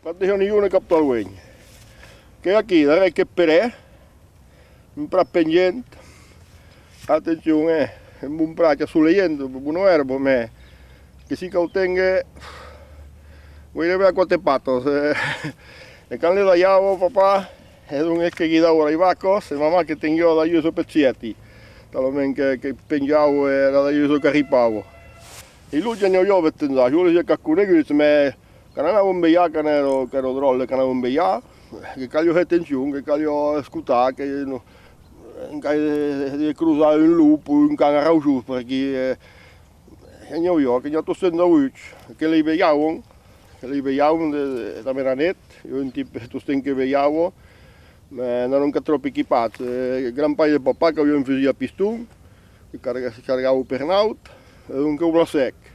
Praticamente io ne capto al wegno. Che qui, da che per un po' pendente. Attenzione, un buon prato sulle iendo, buono erbo, ma che si cautenga, vuoi vedere quante pato, e quando la iavo papà, e non è che gli davo i vacos, e mamma che tengo da io so pezzetti, talmente che pengiavo e da io so caripavo. E lui già ne ho io vettendo, io le caccune che dice, ma che non avevo un beia, che ero drolle, che non avevo un beia, che caglio attenzione, che caglio scutà, che non di cruzare un lupo, un cane raugiù, perché io che ho sentito oggi, che li veiamo da Meranet, io un tipo che veiamo, ma non ho troppo equipato. Gran paio di papà che avevo un fucile a pistone, che caricavo per naut, e un cavolo secco.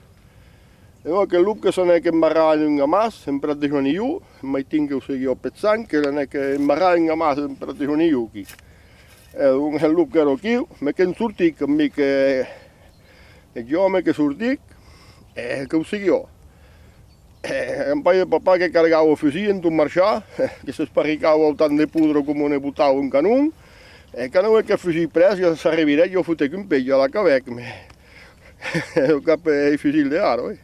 E ora che il lupo che sono che imbarrano in gamas, sempre di giorni io, ma i tingo se io pezzan, che non è che imbarrano in gamas, sempre di giorni io. Un lupo che ero qui, ma che non surtic, mica è giovane che surtic, e che usiglio. Un paio di papà che caricavo il fucile in un marcià, che si sparicava tanto di pudro come ne buttavo un canon, e che non è che il fucile preso, che si arriva, io fute che un peggio alla cavec, ma ho capito il fucile di aro.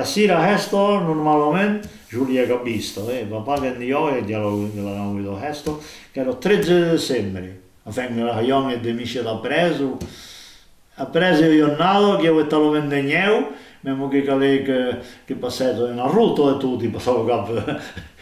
Sera resto normalmente Giulia che ho visto, papà che io e l'abbiamo visto resto, che era 13 dicembre, la io e de amici da preso io nato che ho stato vendendo, mesmo che lei che passato in arruto e tutti passavo capo,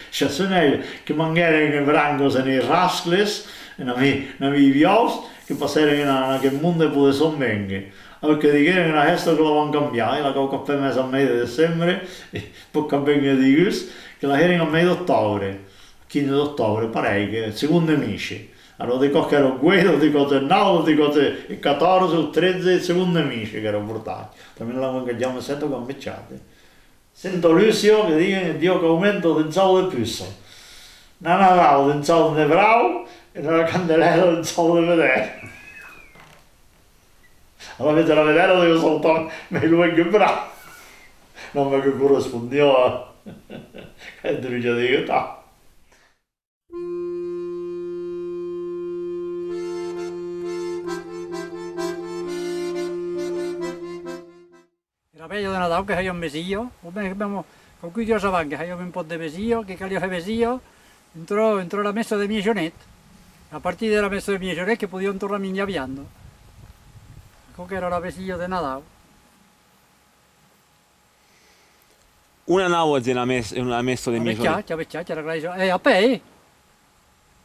cioè che magari in branco se ne rascles, e non mi vios, che passare in che mondo può sommengere. Perché di che una festa che la vanno cambiare, la che per mese a mese di dicembre, e poi cambiare di gusto, che la herring a mese d'ottobre, 15 d'ottobre, pare che secondo amici. Allora dico che ero Guido, dico che 9, dico che il 14, il 13, il secondo amici che ero portati. Per me la mangiamo sempre cambiate. Sento Lucio che dice che Dio che aumento del saldo di pisso. Non avevo del saldo di bravo e nella candelera del saldo di vedere. Allora vedete la vedere devo soltanto me lo vengo bravo. Non mi corrispondiva. Che dice di che sta. Era meglio di Natale che io un mesillo, o bene che abbiamo con cui Dio sapeva che io un po' di mesillo, che io fa mesillo, entrò la messa dei miei gionetti. A partire dalla messa dei miei gionetti che potevano tornare a minchiaviando. Che era la mesillo di Natale. Una nave è una messa dei miei giorni. Vecchiaccia, era classico. A pe,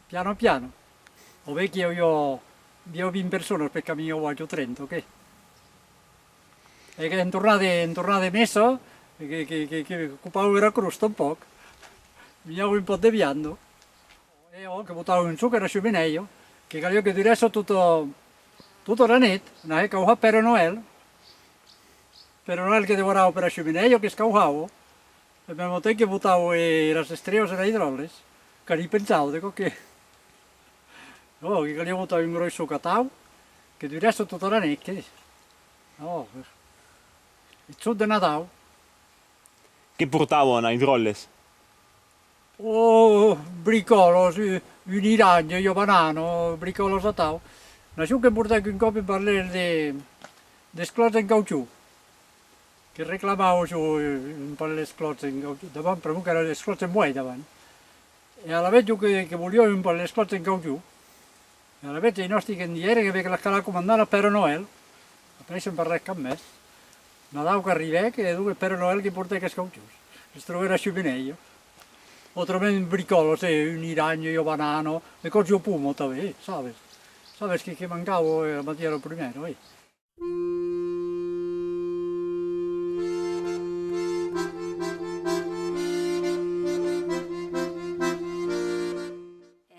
piano piano. O vecchio io in persona perché io voglio Trento, ok? E che è tornato messo, che occupavo la crosta un po', mi avevo un po' deviando. E ho che buttavo in su che era sciumineio, che io che di resto tutto la net, non è che ho fatto per Noel che devoravo per la sciumineio, che scauavo, e abbiamo detto che buttavo le strisce nei idrolles, che ripensavo, dico che io buttavo in grosso catavo, che di resto tutto la net, che il sud di Natale. Che portavano ai drolles? Bricolo, un iragno, io banano, bricolo satao. Ma su che portavo in copia per parlare di sclozze in caucciù. Che reclamavo su un po' le sclozze in caucciù. Davanti, per me erano le sclozze in buoi davanti. E alla vecchia che volevo un po' le sclozze in caucciù. E alla vecchia i nostri candieri che la cala comandare per Noel. Ha preso un parrecco a me. Natale che arriva che dove per Noel che porta che caucciù. Si trova a sciumineio. Otro un bricolo, un iragno, io banano, le cose io pumo, sabes? Sabes che mancavo la mattina prima,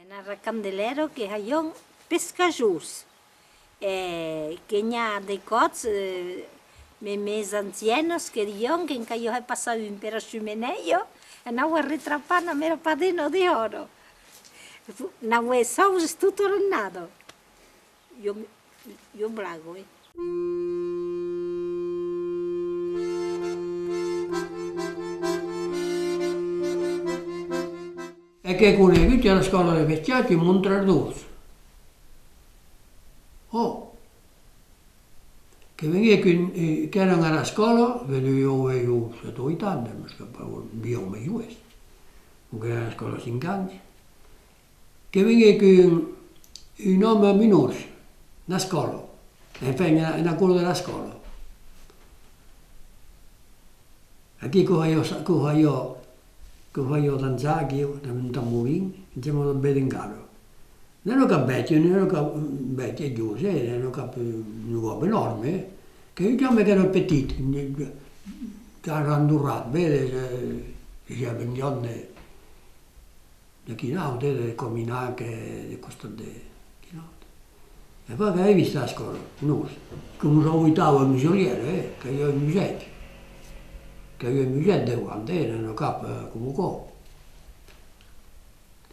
Era candelero che ha pescajus, che ha dei cozi, mes ancianos che io che io ho passato in per sciumeneio, e non ho ritrappato a mio padrino di oro. Non ho sauce tutto l'anno. io blago. E che conosciuti alla scuola dei vecchiati in Montrardus. Oh, che veniva che erano alla scuola, vedevo io, se tu i tanti, ma scappavo via come questo, che era la scuola Singanti, che veniva che un uomo minore, una scuola, e poi una cosa della scuola. E chi che io danzare, io, un tamburino, insieme al bedingaro. Non ho capito, è giusto, non ho capito, un uomo enorme, che io già mi ero petito, che ha randurrato, vede, c'è vengono da Chinaude, del Cominache, di questo di Chinaude. E poi che hai visto la scuola? No, come sono abitato al misuriere, che io in museo. Che io in museo devo andare, non ho capito come qua.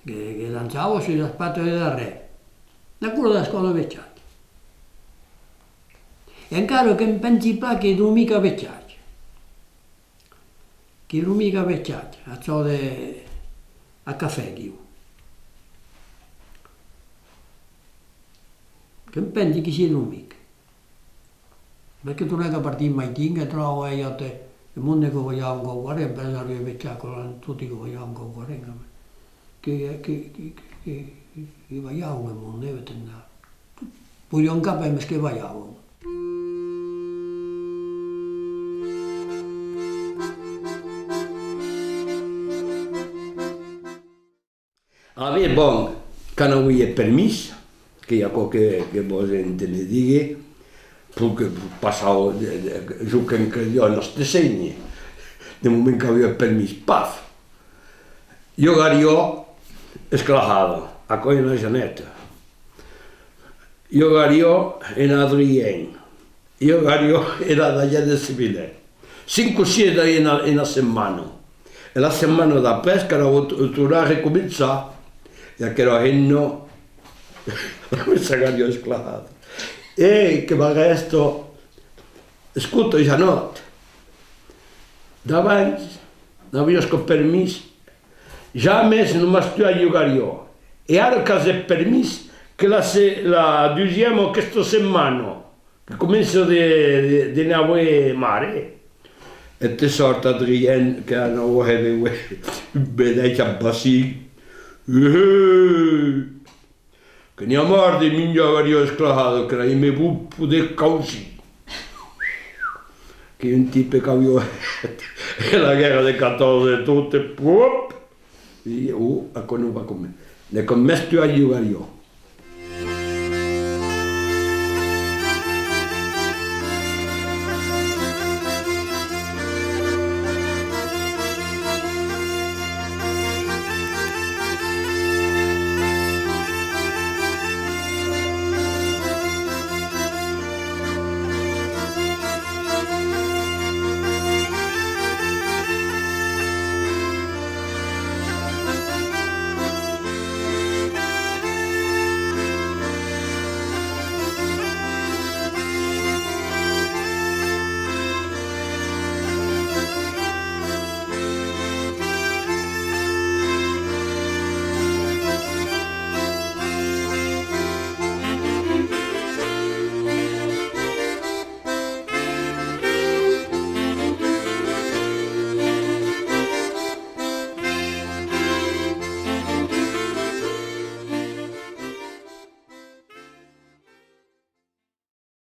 Che danzavo sulla spatola del re, da quello della scuola vecchiata. E ancora che mi pensi pas che non mica vecchiata, che non mica vecchiata, a caffè io. Che mi pensi che sia non mica. Perché tu non hai partito mai tinga, trovo io te, il mondo che vogliamo concorrere, per esempio vecchiato, tutti che vogliamo concorrere. Che vogliamo che non deve tenere. Poi non capiamo che vogliamo. Avere bon, che non vuoi permesso, che io qualche gente ne dica, perché passavo giù che io non sto segni, nel momento che avevo permesso, paf! Io arrivo esclavado, a coisa na janeta. Io arrivo in Adrien, io arrivo in la Guardia Civile. 5 siete in una settimana. E la settimana da pesca devo tornare a ricominciare. E che ero henno, mi sa che io esclavato. E che mi resto, ascolto la notte. Davanti, non riesco permesso. Jamais non mi sto a giocare io. E ora che è permesso che la deuxième questa settimana, che comincia di nave mare, e ti sorta Adrien che hanno un bedecchio bassi, che ne ha morto il mio io esclavato, che non mi può poter causi. Che un tipo che avevo e la guerra del 14 e tutto, a non va con me. Ne commesso a giocare io.